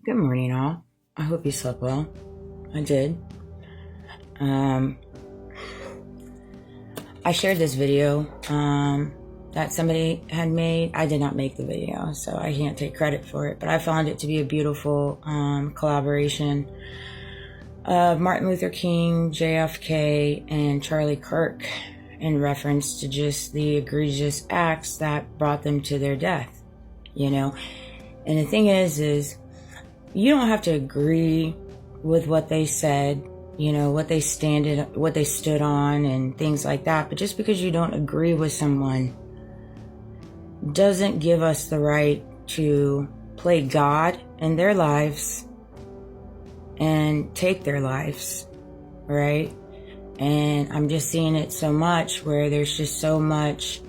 Good morning, all. I hope you slept well. I did. I shared this video that somebody had made. I did not make the video, so I can't take credit for it, but I found it to be a beautiful collaboration of Martin Luther King, JFK, and Charlie Kirk in reference to just the egregious acts that brought them to their death, you know? And the thing is you don't have to agree with what they said, you know, what they stood on and things like that. But just because you don't agree with someone doesn't give us the right to play God in their lives and take their lives, right? And I'm just seeing it so much where there's just so much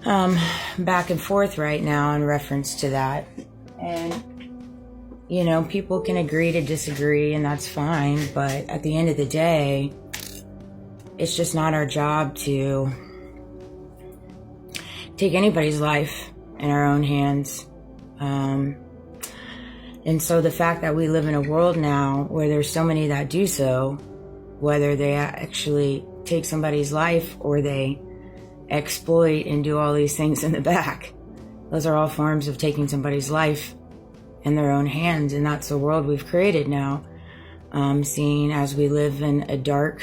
back and forth right now in reference to that. And you know, people can agree to disagree, and that's fine. But at the end of the day, it's just not our job to take anybody's life in our own hands. And so the fact that we live in a world now where there's so many that do so, whether they actually take somebody's life or they exploit and do all these things in the back, those are all forms of taking somebody's life in their own hands. And that's the world we've created now, seeing as we live in a dark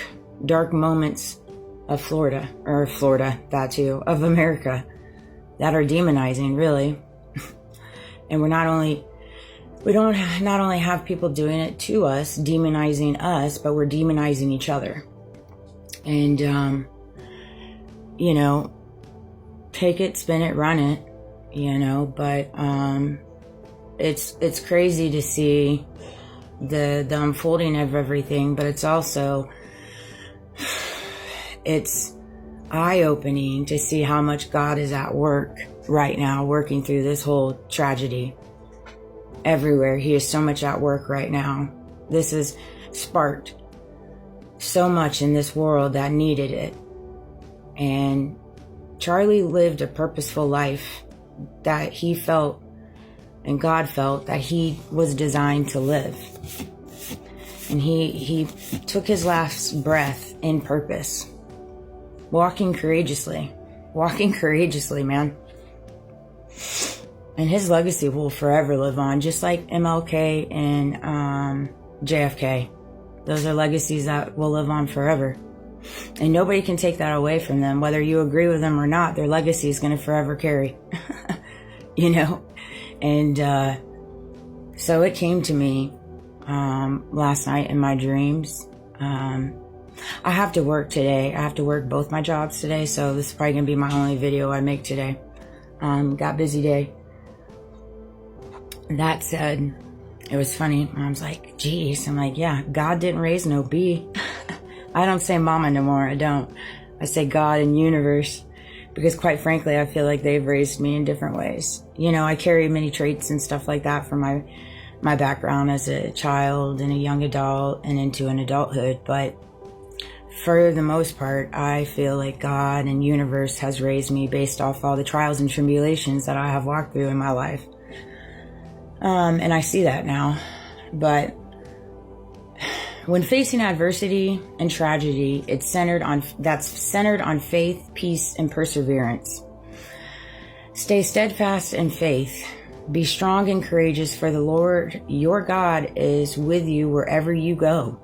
moments of of America, that are demonizing, really. And we not only have people doing it to us, demonizing us, but we're demonizing each other. And you know, take it, spin it, run it, you know. But it's crazy to see the unfolding of everything, but it's also it's eye-opening to see how much God is at work right now, working through this whole tragedy. Everywhere, He is so much at work right now. This has sparked so much in this world that needed it. And Charlie lived a purposeful life that he felt and God felt that he was designed to live. And he took his last breath in purpose, walking courageously, man. And his legacy will forever live on, just like MLK and JFK. Those are legacies that will live on forever. And nobody can take that away from them. Whether you agree with them or not, their legacy is going to forever carry. You know? And so it came to me last night in my dreams. I have to work today. I have to work both my jobs today, so this is probably going to be my only video I make today. Got busy day. That said, it was funny. Mom's like, geez. I'm like, yeah, God didn't raise no B. I don't say mama no more. I don't. I say God and universe. Because quite frankly, I feel like they've raised me in different ways. You know, I carry many traits and stuff like that from my background as a child and a young adult and into an adulthood. But for the most part, I feel like God and universe has raised me based off all the trials and tribulations that I have walked through in my life. And I see that now. But when facing adversity and tragedy, that's centered on faith, peace, and perseverance. Stay steadfast in faith. Be strong and courageous, for the Lord your God is with you wherever you go.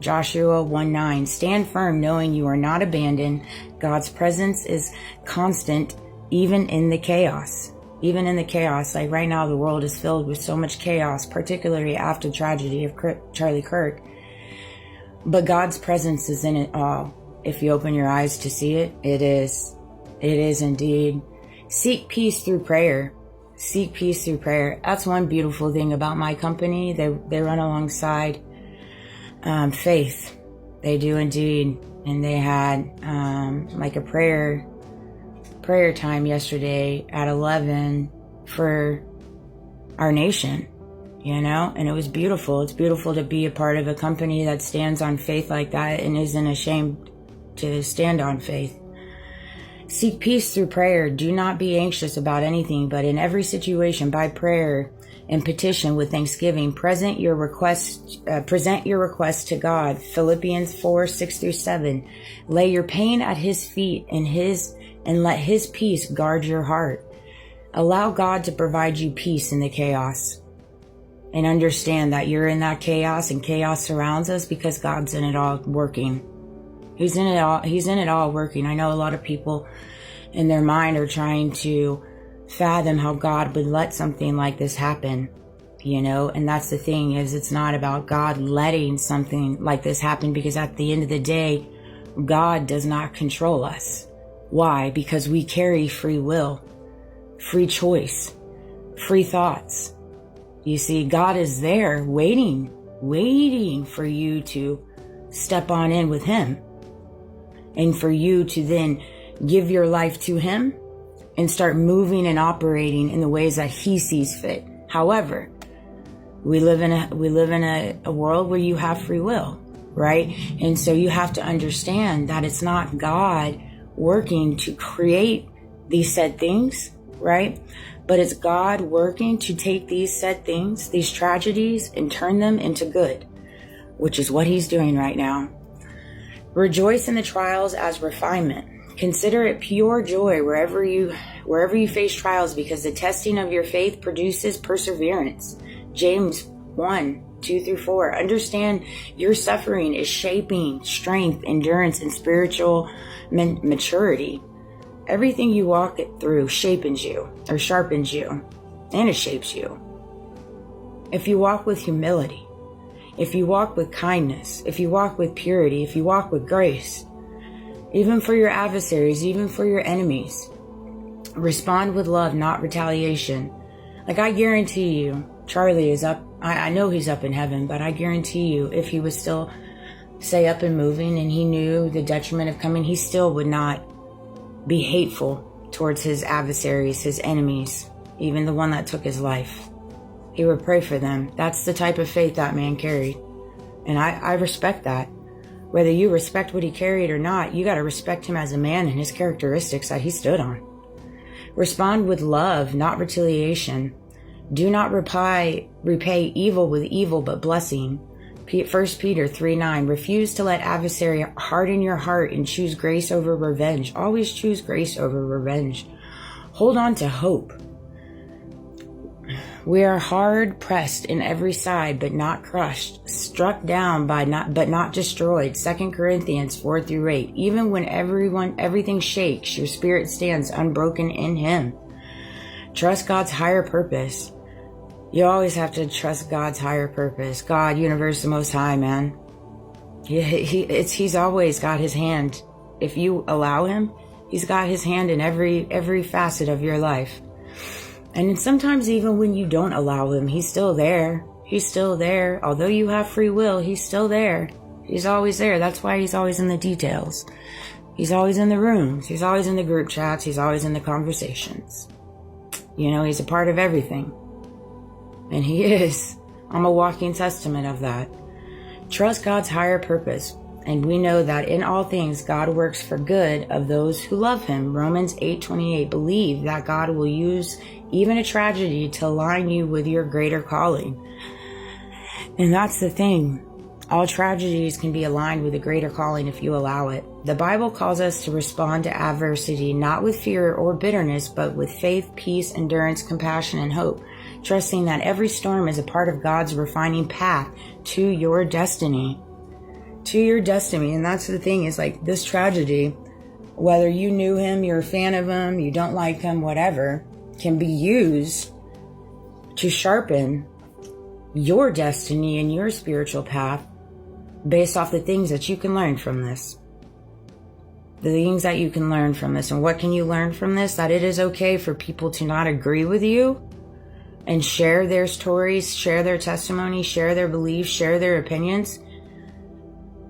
Joshua 1:9. Stand firm, knowing you are not abandoned. God's presence is constant, even in the chaos. Even in the chaos, like right now, the world is filled with so much chaos, particularly after the tragedy of Charlie Kirk. But God's presence is in it all. If you open your eyes to see it, it is. It is indeed. Seek peace through prayer. Seek peace through prayer. That's one beautiful thing about my company. They run alongside faith. They do indeed. And they had like a prayer time yesterday at 11 for our nation. You know, and it was beautiful. It's beautiful to be a part of a company that stands on faith like that and isn't ashamed to stand on faith. Seek peace through prayer. Do not be anxious about anything, but in every situation, by prayer, and petition with thanksgiving. Present your request to God. Philippians 4:6-7. Lay your pain at his feet and let his peace guard your heart. Allow God to provide you peace in the chaos. And understand that you're in that chaos, and chaos surrounds us because God's in it all working. He's in it all working. I know a lot of people in their mind are trying to fathom how God would let something like this happen, and that's the thing, is it's not about God letting something like this happen, because at the end of the day, God does not control us. Why? Because we carry free will, free choice, free thoughts. You see, God is there waiting for you to step on in with him, and for you to then give your life to him and start moving and operating in the ways that he sees fit. However, we live in a world where you have free will, right? And so you have to understand that it's not God working to create these said things, right? But it's God working to take these said things, these tragedies, and turn them into good, which is what he's doing right now. Rejoice in the trials as refinement. Consider it pure joy wherever you face trials, because the testing of your faith produces perseverance. James 1:2-4. Understand your suffering is shaping strength, endurance, and spiritual maturity. Everything you walk it through sharpens you, and it shapes you. If you walk with humility, if you walk with kindness, if you walk with purity, if you walk with grace, even for your adversaries, even for your enemies, respond with love, not retaliation. Like, I guarantee you, Charlie is up. I know he's up in heaven, but I guarantee you, if he was still, say, up and moving, and he knew the detriment of coming, he still would not be hateful towards his adversaries, his enemies, even the one that took his life. He would pray for them. That's the type of faith that man carried. And I respect that. Whether you respect what he carried or not, you got to respect him as a man and his characteristics that he stood on. Respond with love, not retaliation. Do not repay evil with evil, but blessing. 1 Peter 3:9. Refuse to let adversary harden your heart and choose grace over revenge. Always choose grace over revenge. Hold on to hope. We are hard pressed in every side, but not crushed, struck down but not destroyed. 2 Corinthians 4-8. Even when everything shakes, your spirit stands unbroken in him. Trust God's higher purpose. You always have to trust God's higher purpose. God, universe, the most high, man. He's always got his hand. If you allow him, he's got his hand in every facet of your life. And sometimes even when you don't allow him, he's still there. He's still there. Although you have free will, he's still there. He's always there. That's why he's always in the details. He's always in the rooms. He's always in the group chats. He's always in the conversations. He's a part of everything. And he is. I'm a walking testament of that. Trust God's higher purpose. And we know that in all things, God works for good of those who love him. Romans 8:28. Believe that God will use even a tragedy to align you with your greater calling. And that's the thing. All tragedies can be aligned with a greater calling if you allow it. The Bible calls us to respond to adversity, not with fear or bitterness, but with faith, peace, endurance, compassion, and hope. Trusting that every storm is a part of God's refining path to your destiny. To your destiny. And that's the thing, is like this tragedy, whether you knew him, you're a fan of him, you don't like him, whatever, can be used to sharpen your destiny and your spiritual path based off the things that you can learn from this. The things that you can learn from this. And what can you learn from this? That it is okay for people to not agree with you and share their stories, share their testimony, share their beliefs, share their opinions.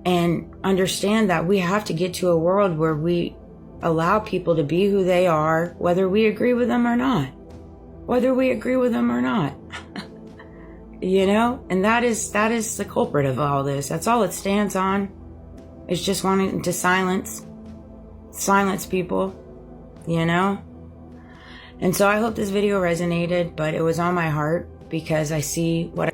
And understand that we have to get to a world where we allow people to be who they are, whether we agree with them or not. Whether we agree with them or not. And that is the culprit of all this. That's all it stands on. It's just wanting to silence people, And so I hope this video resonated, but it was on my heart because I see what